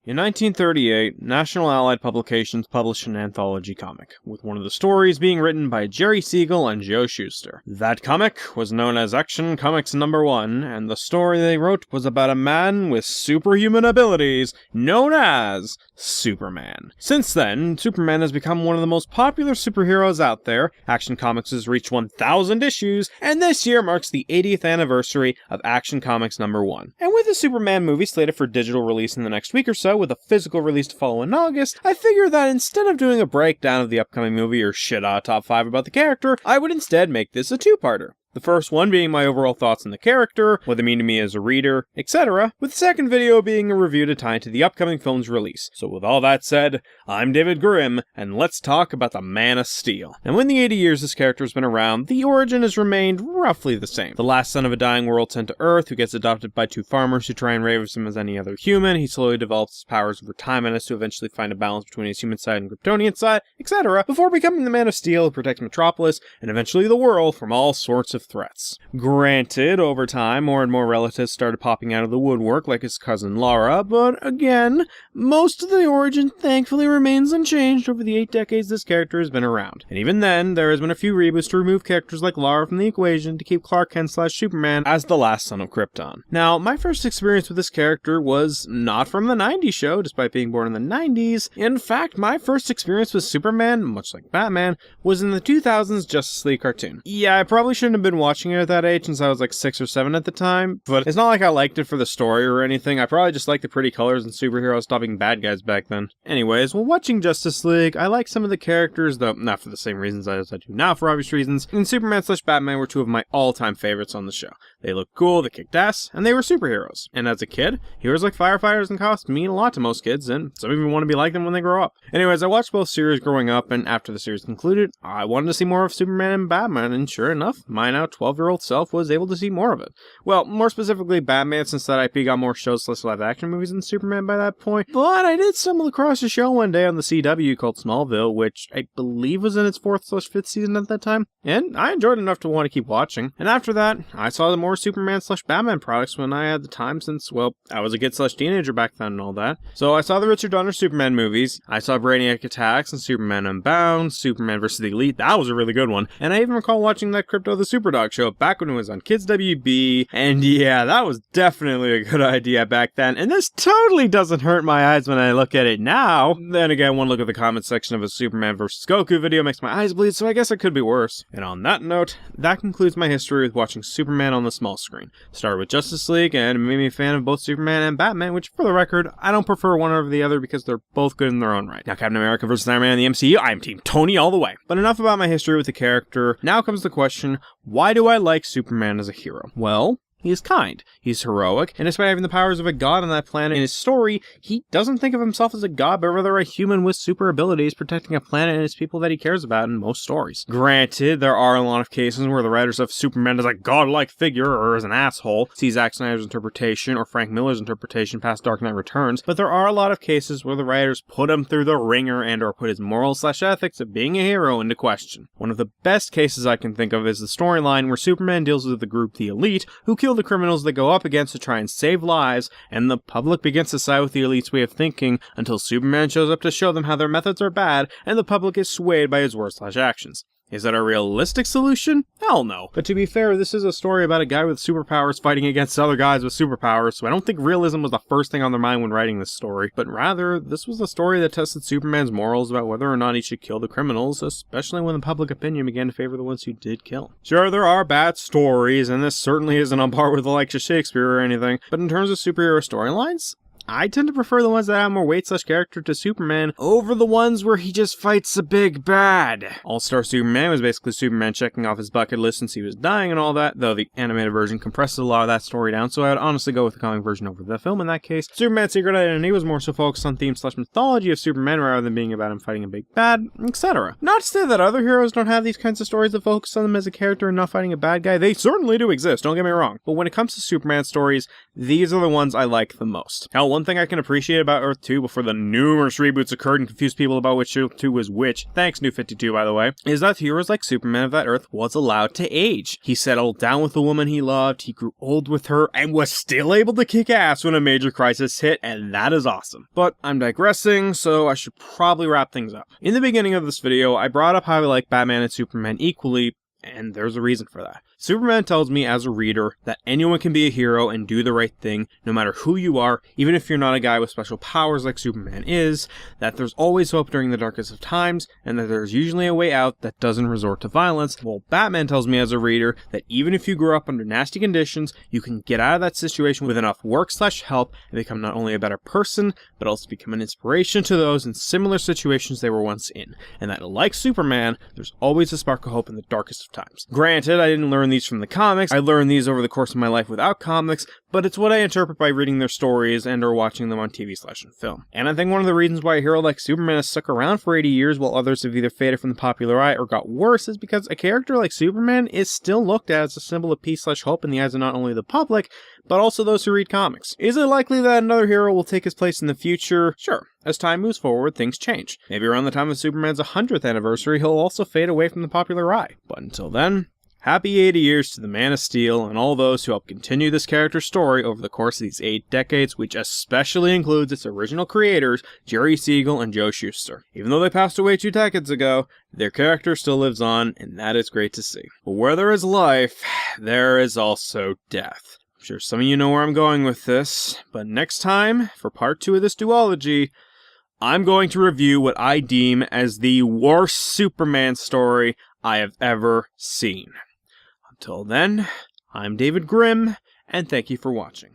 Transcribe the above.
In 1938, National Allied Publications published an anthology comic, with one of the stories being written by Jerry Siegel and Joe Shuster. That comic was known as Action Comics #1, and the story they wrote was about a man with superhuman abilities known as Superman. Since then, Superman has become one of the most popular superheroes out there. Action Comics has reached 1,000 issues, and this year marks the 80th anniversary of Action Comics #1. And with the Superman movie slated for digital release in the next week or so, with a physical release to follow in August, I figured that instead of doing a breakdown of the upcoming movie or shit out top 5 about the character, I would instead make this a two-parter. The first one being my overall thoughts on the character, what they mean to me as a reader, etc., with the second video being a review to tie into the upcoming film's release. So with all that said, I'm David Grimm, and let's talk about the Man of Steel. Now in the 80 years this character has been around, the origin has remained roughly the same. The last son of a dying world sent to Earth, who gets adopted by two farmers who try and raise him as any other human. He slowly develops his powers over time and has to eventually find a balance between his human side and Kryptonian side, etc., before becoming the Man of Steel who protects Metropolis, and eventually the world from all sorts of threats. Granted, over time, more and more relatives started popping out of the woodwork, like his cousin Lara, but again, most of the origin thankfully remains unchanged over the 8 decades this character has been around. And even then, there has been a few reboots to remove characters like Lara from the equation to keep Clark Kent/Superman as the last son of Krypton. Now, my first experience with this character was not from the 90s show, despite being born in the 90s. In fact, my first experience with Superman, much like Batman, was in the 2000s Justice League cartoon. Yeah, I probably shouldn't have been watching it at that age since I was like 6 or 7 at the time, but it's not like I liked it for the story or anything. I probably just liked the pretty colors and superheroes stopping bad guys back then. Anyways, while watching Justice League, I like some of the characters, though not for the same reasons as I do now for obvious reasons, and Superman/Batman were two of my all-time favorites on the show. They looked cool, they kicked ass, and they were superheroes. And as a kid, heroes like firefighters and cops mean a lot to most kids, and some even want to be like them when they grow up. Anyways, I watched both series growing up, and after the series concluded, I wanted to see more of Superman and Batman, and sure enough, my now 12-year-old self was able to see more of it. Well, more specifically Batman, since that IP got more shows/live-action movies than Superman by that point, but I did stumble across a show one day on the CW called Smallville, which I believe was in its 4th/5th season at that time, and I enjoyed it enough to want to keep watching. And after that, I saw the more Superman/Batman products when I had the time since, well, I was a kid/teenager back then and all that. So I saw the Richard Donner Superman movies, I saw Brainiac Attacks and Superman Unbound, Superman vs. the Elite, that was a really good one, and I even recall watching that Crypto the Superdog show back when it was on Kids WB, and yeah, that was definitely a good idea back then, and this totally doesn't hurt my eyes when I look at it now. Then again, one look at the comment section of a Superman vs. Goku video makes my eyes bleed, so I guess it could be worse. And on that note, that concludes my history with watching Superman on the small screen. Started with Justice League, and it made me a fan of both Superman and Batman, which, for the record, I don't prefer one over the other because they're both good in their own right. Now, Captain America vs. Iron Man in the MCU, I am Team Tony all the way. But enough about my history with the character. Now comes the question, why do I like Superman as a hero? Well, he is kind, he's heroic, and despite having the powers of a god on that planet, in his story, he doesn't think of himself as a god, but rather a human with super abilities protecting a planet and its people that he cares about in most stories. Granted, there are a lot of cases where the writers of Superman as a godlike figure or as an asshole, see Zack Snyder's interpretation or Frank Miller's interpretation past Dark Knight Returns, but there are a lot of cases where the writers put him through the ringer and or put his morals/ethics of being a hero into question. One of the best cases I can think of is the storyline where Superman deals with the group The Elite, who kill the criminals they go up against to try and save lives, and the public begins to side with the elite's way of thinking until Superman shows up to show them how their methods are bad, and the public is swayed by his words/actions. Is that a realistic solution? Hell no. But to be fair, this is a story about a guy with superpowers fighting against other guys with superpowers, so I don't think realism was the first thing on their mind when writing this story, but rather, this was a story that tested Superman's morals about whether or not he should kill the criminals, especially when the public opinion began to favor the ones who did kill. Sure, there are bad stories, and this certainly isn't on par with the likes of Shakespeare or anything, but in terms of superhero storylines, I tend to prefer the ones that have more weight/character to Superman over the ones where he just fights a big bad. All-Star Superman was basically Superman checking off his bucket list since he was dying and all that, though the animated version compresses a lot of that story down, so I would honestly go with the comic version over the film in that case. Superman's secret identity was more so focused on theme/mythology of Superman rather than being about him fighting a big bad, etc. Not to say that other heroes don't have these kinds of stories that focus on them as a character and not fighting a bad guy. They certainly do exist, don't get me wrong. But when it comes to Superman stories, these are the ones I like the most. Hell, one thing I can appreciate about Earth 2 before the numerous reboots occurred and confused people about which Earth 2 was which, thanks New 52 by the way, is that heroes like Superman of that Earth was allowed to age. He settled down with the woman he loved, he grew old with her, and was still able to kick ass when a major crisis hit, and that is awesome. But I'm digressing, so I should probably wrap things up. In the beginning of this video, I brought up how I like Batman and Superman equally, and there's a reason for that. Superman tells me as a reader that anyone can be a hero and do the right thing, no matter who you are, even if you're not a guy with special powers like Superman is, that there's always hope during the darkest of times, and that there's usually a way out that doesn't resort to violence, while Batman tells me as a reader that even if you grew up under nasty conditions, you can get out of that situation with enough work/help and become not only a better person, but also become an inspiration to those in similar situations they were once in, and that like Superman, there's always a spark of hope in the darkest of times. Granted, I didn't learn these from the comics, I learned these over the course of my life without comics, but it's what I interpret by reading their stories and or watching them on TV/film. And I think one of the reasons why a hero like Superman has stuck around for 80 years while others have either faded from the popular eye or got worse is because a character like Superman is still looked at as a symbol of peace/hope in the eyes of not only the public, but also those who read comics. Is it likely that another hero will take his place in the future? Sure. As time moves forward, things change. Maybe around the time of Superman's 100th anniversary, he'll also fade away from the popular eye. But until then, happy 80 years to the Man of Steel and all those who helped continue this character's story over the course of these 8 decades, which especially includes its original creators, Jerry Siegel and Joe Shuster. Even though they passed away 2 decades ago, their character still lives on, and that is great to see. But where there is life, there is also death. I'm sure some of you know where I'm going with this, but next time, for part 2 of this duology, I'm going to review what I deem as the worst Superman story I have ever seen. Until then, I'm David Grimm, and thank you for watching.